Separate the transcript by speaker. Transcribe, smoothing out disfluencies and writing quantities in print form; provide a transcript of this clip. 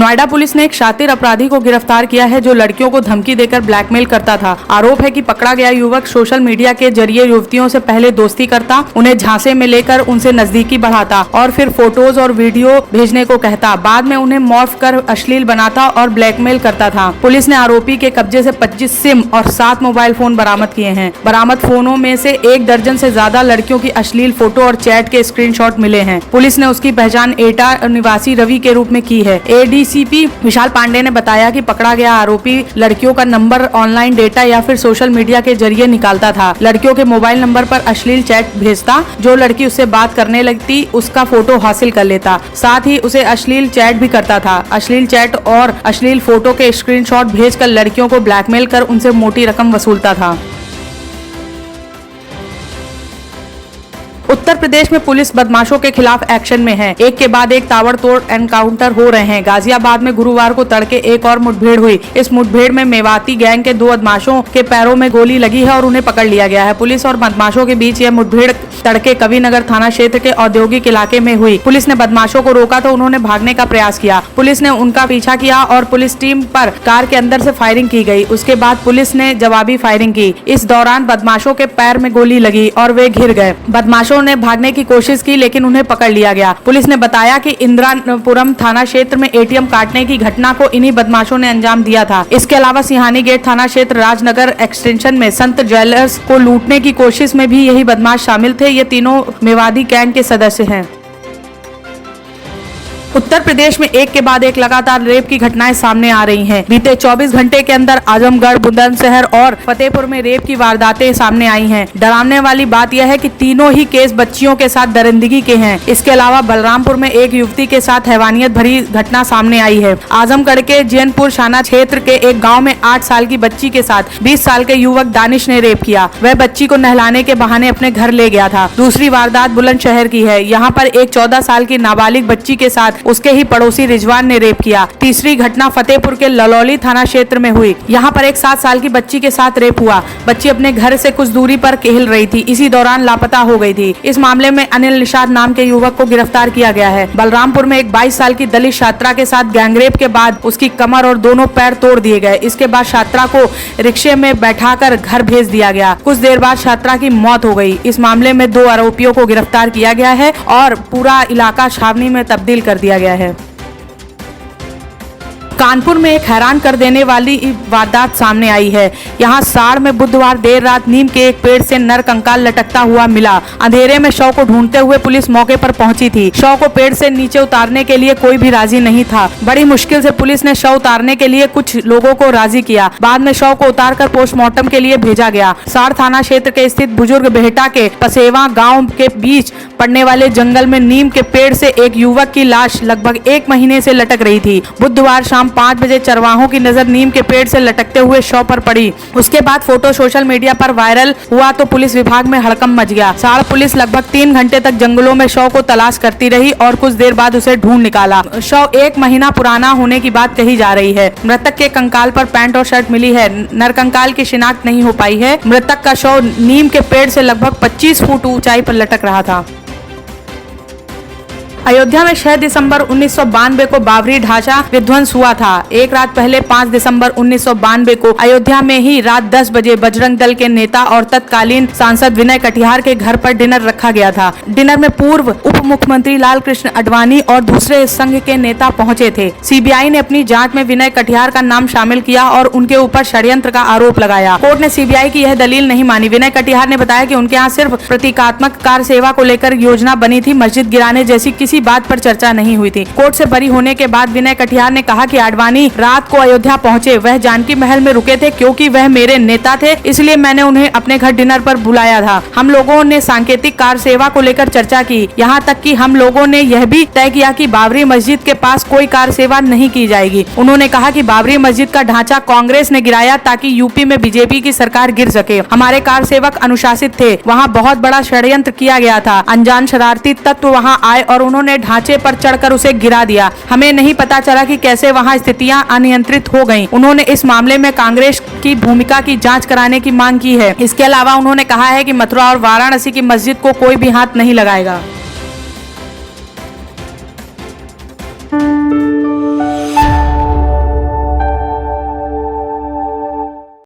Speaker 1: Noida police ने एक शातिर अपराधी को गिरफ्तार किया है जो लड़कियों को धमकी देकर ब्लैकमेल करता था। आरोप है कि पकड़ा गया युवक सोशल मीडिया के जरिए युवतियों से पहले दोस्ती करता, उन्हें झांसे में लेकर उनसे नजदीकी बढ़ाता और फिर फोटोज और वीडियो भेजने को कहता। बाद में उन्हें मॉर्फ कर अश्लील बनाता और ब्लैकमेल करता था। पुलिस ने आरोपी के कब्जे से 25 सिम और 7 मोबाइल फोन बरामद किए हैं। बरामद फोनों में से 1 दर्जन से ज्यादा लड़कियों की अश्लील फोटो और चैट के स्क्रीनशॉट मिले हैं। पुलिस ने उसकी पहचान एटा निवासी रवि के रूप में की है। एडीसीपी विशाल पांडे ने बताया कि पकड़ा गया आरोपी लड़कियों का नंबर ऑनलाइन डेटा या फिर सोशल मीडिया के जरिए निकालता था। लड़कियों के मोबाइल नंबर पर अश्लील चैट भेजता, जो लड़की उससे बात करने लगती उसका फोटो हासिल कर लेता। साथ ही उसे अश्लील चैट भी करता था। अश्लील चैट और अश्लील फोटो के स्क्रीनशॉट भेजकर लड़कियों को ब्लैकमेल कर उनसे मोटी रकम वसूलता था। उत्तर प्रदेश में पुलिस बदमाशों के खिलाफ एक्शन में है। एक के बाद एक ताबड़तोड़ एनकाउंटर हो रहे हैं। गाजियाबाद में गुरुवार को तड़के एक और मुठभेड़ हुई। इस मुठभेड़ में मेवाती गैंग के 2 बदमाशों के पैरों में गोली लगी है और उन्हें पकड़ लिया गया है। पुलिस और बदमाशों के बीच यह मुठभेड़ तड़के कविनगर थाना क्षेत्र के औद्योगिक इलाके में हुई। पुलिस ने बदमाशों को रोका तो उन्होंने भागने का प्रयास किया। पुलिस ने उनका पीछा किया और पुलिस टीम पर कार के अंदर से फायरिंग की गई। उसके बाद पुलिस ने जवाबी फायरिंग की। इस दौरान बदमाशों के पैर में गोली लगी और वे घिर गए। बदमाशों ने भागने की कोशिश की लेकिन उन्हें पकड़ लिया गया। पुलिस ने बताया कि इंदिरापुरम थाना क्षेत्र में एटीएम काटने की घटना को इन्हीं बदमाशों ने अंजाम दिया था। इसके अलावा सिंहानी गेट थाना क्षेत्र राजनगर एक्सटेंशन में संत ज्वेलर्स को लूटने की कोशिश में भी यही बदमाश शामिल थे। ये तीनों मेवाती गैंग के सदस्य हैं। उत्तर प्रदेश में एक के बाद एक लगातार रेप की घटनाएं सामने आ रही हैं। बीते 24 घंटे के अंदर आजमगढ़, बुलंदशहर और फतेहपुर में रेप की वारदातें सामने आई हैं। डरावने वाली बात यह है कि तीनों ही केस बच्चियों के साथ दरिंदगी के हैं। इसके अलावा बलरामपुर में एक युवती के साथ हैवानियत भरी घटना सामने आई है। आजमगढ़ के जैनपुर शाना क्षेत्र के एक गाँव में 8 साल की बच्ची के साथ 20 साल के युवक दानिश ने रेप किया। वह बच्ची को नहलाने के बहाने अपने घर ले गया था। दूसरी वारदात बुलंदशहर की है। यहाँ पर एक 14 साल की नाबालिग बच्ची के साथ उसके ही पड़ोसी रिजवान ने रेप किया। तीसरी घटना फतेहपुर के ललौली थाना क्षेत्र में हुई। यहाँ पर एक 7 साल की बच्ची के साथ रेप हुआ। बच्ची अपने घर से कुछ दूरी पर खेल रही थी। इसी दौरान लापता हो गई थी। इस मामले में अनिल निषाद नाम के युवक को गिरफ्तार किया गया है। बलरामपुर में एक 22 साल की दलित छात्रा के साथ गैंगरेप के बाद उसकी कमर और दोनों पैर तोड़ दिए गए। इसके बाद छात्रा को रिक्शे में बैठाकर घर भेज दिया गया। कुछ देर बाद छात्रा की मौत हो गई। इस मामले में 2 आरोपियों को गिरफ्तार किया गया है और पूरा इलाका छावनी में तब्दील कर दिया गया है। कानपुर में एक हैरान कर देने वाली वारदात सामने आई है। यहाँ साड़ में बुधवार देर रात नीम के एक पेड़ से नर कंकाल लटकता हुआ मिला। अंधेरे में शव को ढूंढते हुए पुलिस मौके पर पहुंची थी। शव को पेड़ से नीचे उतारने के लिए कोई भी राजी नहीं था। बड़ी मुश्किल से पुलिस ने शव उतारने के लिए कुछ लोगों को राजी किया। बाद में शव को उतारकर पोस्टमार्टम के लिए भेजा गया। साड़ थाना क्षेत्र के स्थित बुजुर्ग बेहटा के पसेवा गाँव के बीच पड़ने वाले जंगल में नीम के पेड़ से एक युवक की लाश लगभग 1 महीने से लटक रही थी। बुधवार शाम 5 बजे चरवाहों की नजर नीम के पेड़ से लटकते हुए शव पर पड़ी। उसके बाद फोटो सोशल मीडिया पर वायरल हुआ तो पुलिस विभाग में हड़कंप मच गया। साड़ पुलिस लगभग 3 घंटे तक जंगलों में शव को तलाश करती रही और कुछ देर बाद उसे ढूंढ निकाला। शव 1 महीना पुराना होने की बात कही जा रही है। मृतक के कंकाल पर पैंट और शर्ट मिली है। नरकंकाल की शिनाख्त नहीं हो पाई है। मृतक का शव नीम के पेड़ से लगभग 25 फुट ऊंचाई पर लटक रहा था। अयोध्या में 6 दिसंबर 1992 को बाबरी ढांचा विध्वंस हुआ था। एक रात पहले 5 दिसंबर 1992 को अयोध्या में ही रात 10 बजे बजरंग दल के नेता और तत्कालीन सांसद विनय कटियार के घर पर डिनर रखा गया था। डिनर में पूर्व उप मुख्यमंत्री लाल कृष्ण आडवाणी और दूसरे संघ के नेता पहुंचे थे। सीबीआई ने अपनी जांच में विनय कटियार का नाम शामिल किया और उनके ऊपर षड्यंत्र का आरोप लगाया। कोर्ट ने सीबीआई की यह दलील नहीं मानी। विनय कटियार ने बताया कि उनके यहाँ सिर्फ प्रतीकात्मक कार सेवा को लेकर योजना बनी थी। मस्जिद गिराने जैसी किसी बात पर चर्चा नहीं हुई थी। कोर्ट से बरी होने के बाद विनय कटियार ने कहा कि आडवाणी रात को अयोध्या पहुंचे। वह जानकी महल में रुके थे क्योंकि वह मेरे नेता थे, इसलिए मैंने उन्हें अपने घर डिनर पर बुलाया था। हम लोगों ने सांकेतिक कार सेवा को लेकर चर्चा की। यहाँ तक कि हम लोगों ने यह भी तय किया कि बाबरी मस्जिद के पास कोई कार सेवा नहीं की जाएगी। उन्होंने कहा कि बाबरी मस्जिद का ढांचा कांग्रेस ने गिराया ताकि यूपी में बीजेपी की सरकार गिर सके। हमारे कार सेवक अनुशासित थे। वहाँ बहुत बड़ा षड्यंत्र किया गया था। अनजान शरारती तत्व वहाँ आए और उन्होंने ढांचे पर चढ़कर उसे गिरा दिया। हमें नहीं पता चला कि कैसे वहां स्थितियां अनियंत्रित हो गईं। उन्होंने इस मामले में कांग्रेस की भूमिका की जांच कराने की मांग की है। इसके अलावा उन्होंने कहा है कि मथुरा और वाराणसी की मस्जिद को कोई भी हाथ नहीं लगाएगा।